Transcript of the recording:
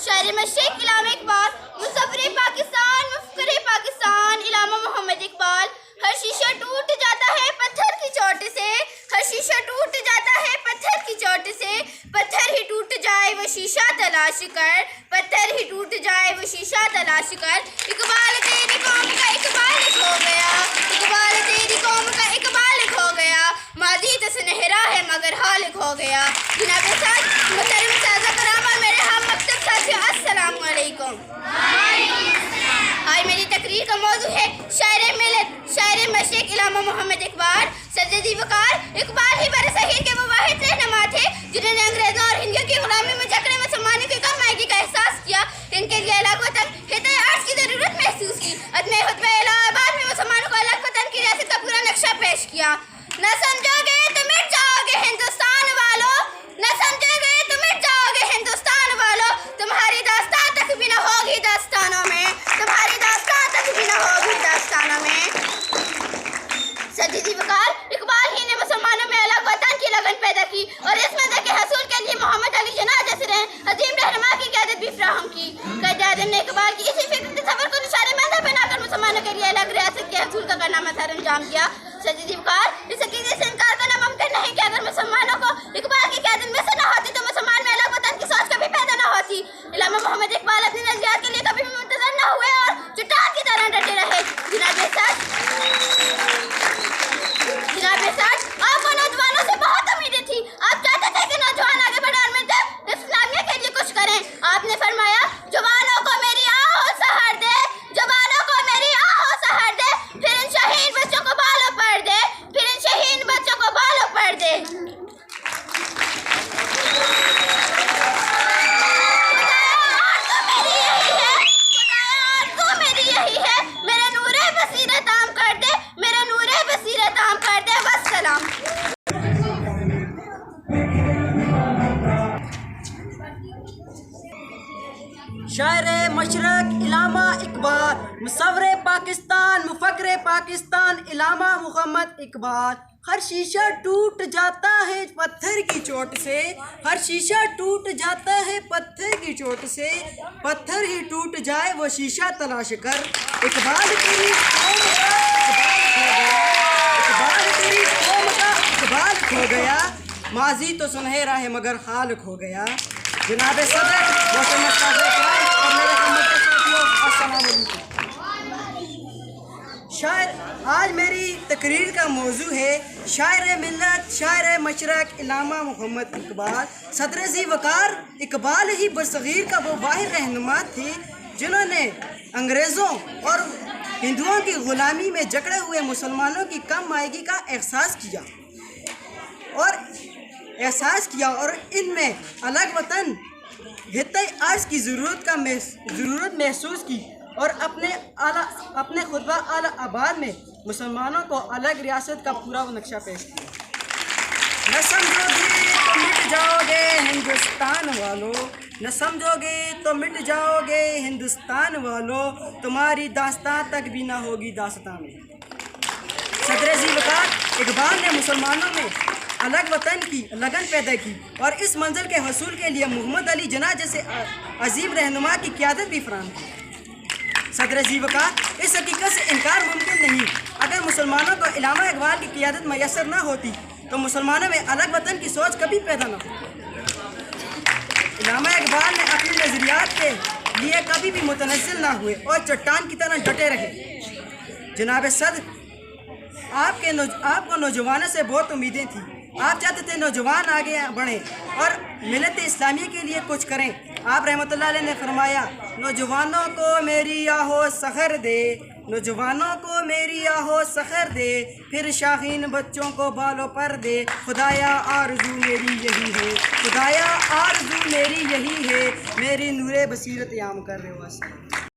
شاعر مشرق علامہ اقبال، مصور پاکستان، مفکر پاکستان علامہ محمد اقبال۔ ہر شیشہ ٹوٹ جاتا ہے پتھر کی چوٹ سے، ہر شیشہ ٹوٹ جاتا ہے پتھر کی چوٹ سے، پتھر ہی ٹوٹ جائے وہ شیشہ تلاش کر، پتھر ہی ٹوٹ جائے وہ شیشہ تلاش کر۔ اقبال تیری قوم کا اقبال کھو گیا، اقبال تیری قوم کا اقبال کھو گیا، ماضی تو سنہرا ہے مگر حال کھو گیا۔ جناب صاحب، محترم اساتذہ کرام اور میرے ہم مکتب ساتھیوں، السلام علیکم۔ آج میری تقریر کا موضوع ہے شاعر ملت، شاعر مشرق علامہ محمد اقبال۔ صدر ذی وقار اقبال ہی برصغیر کے وہ واحد رہنما تھے جنہوں نے انگریزوں اور ہندیوں کی غلامی میں جکڑے مسلمانوں کی کم آئیگی کا احساس کیا، ان کے لیے الگ وطن خطۂ ارض کی ضرورت محسوس کی۔ عدم خطبہ الہ آباد میں مسلمانوں کو الگ وطن کی ریاست کا پورا نقشہ پیش کیا۔ نہ سمجھو گے تو مٹ جاؤ گے ہندوستان والو، نہ سمجھو گے تو مٹ جاؤ گے ہندوستان والو، تمہاری داستان تک بھی نہ ہوگی داستانوں میں، تمہاری داستان تک بھی نہ ہوگی داستانوں میں۔ صدر ذی وقار اقبال ہی نے مسلمانوں میں الگ وطن کی لگن پیدا کی اور اس منظر کے حصول کے لیے محمد علی جناح جیسے عظیم رہنما کی قیادت بھی فراہم کی۔ قائد اعظم نے اقبال کی اسی فکر تصور کو نشان منظر بنا کر مسلمانوں کے لیے الگ ریاست کے حصول کا کارنامہ سر انجام دیا۔ صدر ذی وقار اس عقیدے سے انکار کرنا ممکن نہیں کہ اگر مسلمانوں کو اقبال کی قیادت میں سے نہ ہوتی تو مسلمان میں الگ وطن کی سوچ کبھی پیدا نہ ہوتی۔ علامہ محمد اقبال اپنی نظریات کے لیے کبھی بھی منتظر نہ ہوئے اور چٹان کی طرح ڈٹے رہے۔ جناب ساتھ آپ کو نوجوانوں سے بہت امیدیں تھی، آپ چاہتے تھے کہ نوجوان آگے بڑھیں اور مل کر اسلامیہ کے لیے کچھ کریں۔ آپ نے فرمایا جوانوں کو میری آہو سحر دے، جوانوں کو میری آہو سحر دے، پھر ان شہین بچوں کو بالوں پر دے، پھر ان شہین بچوں کو بالوں پر دے۔ شاعر مشرق علامہ اقبال، مصور پاکستان، مفکر پاکستان علامہ محمد اقبال۔ ہر شیشہ ٹوٹ جاتا ہے پتھر کی چوٹ سے، ہر شیشہ ٹوٹ جاتا ہے پتھر کی چوٹ سے، پتھر ہی ٹوٹ جائے وہ شیشہ تلاش کر۔ اقبال تیری قوم کا اقبال تیری قوم کا اقبال کھو گیا، ماضی تو سنہرا ہے مگر حال کھو گیا۔ جناب صدر، محترم اساتذہ کرام اور میرے ہم مکتب ساتھیوں، السلام علیکم۔ آج میری تقریر کا موضوع ہے شاعر ملت، شاعر مشرق علامہ محمد اقبال۔ صدر ذی وقار اقبال ہی برصغیر کا وہ واحد رہنما تھے جنہوں نے انگریزوں اور ہندوؤں کی غلامی میں جکڑے ہوئے مسلمانوں کی کم آئیگی کا احساس کیا اور ان میں الگ وطن خطۂ ارض کی ضرورت محسوس کی اور اپنے خطبہ الہ آباد میں مسلمانوں کو الگ ریاست کا پورا نقشہ پیش کیا۔ نہ سمجھو گے تو مٹ جاؤ گے ہندوستان والو، نہ سمجھو گے تو مٹ جاؤ گے ہندوستان والو، تمہاری داستان تک بھی نہ ہوگی داستان میں۔ صدر ذی وقار اقبال نے مسلمانوں میں الگ وطن کی لگن پیدا کی اور اس منزل کے حصول کے لیے محمد علی جناح جیسے عظیم رہنما کی قیادت بھی فراہم کی۔ صدر ذی وقار اس حقیقت سے انکار ممکن نہیں، اگر مسلمانوں کو علامہ اقبال کی قیادت میسر نہ ہوتی تو مسلمانوں میں الگ وطن کی سوچ کبھی پیدا نہ ہوتی۔ علامہ اقبال نے اپنی نظریات کے لیے کبھی بھی متنزل نہ ہوئے اور چٹان کی طرح ڈٹے رہے۔ جناب صدر، آپ کو نوجوانوں سے بہت امیدیں تھیں، آپ چاہتے تھے نوجوان آگے بڑھیں اور ملت اسلامیہ کے لیے کچھ کریں۔ آپ رحمۃ اللہ علیہ نے فرمایا نوجوانوں کو میری آہو سحر دے، نوجوانوں کو میری آہو سحر دے، پھر شاہین بچوں کو بالوں پر دے، خدایا آرزو میری یہی ہے، خدایا آرزو میری یہی ہے، میری نور بصیرت عام کر رہے ہو۔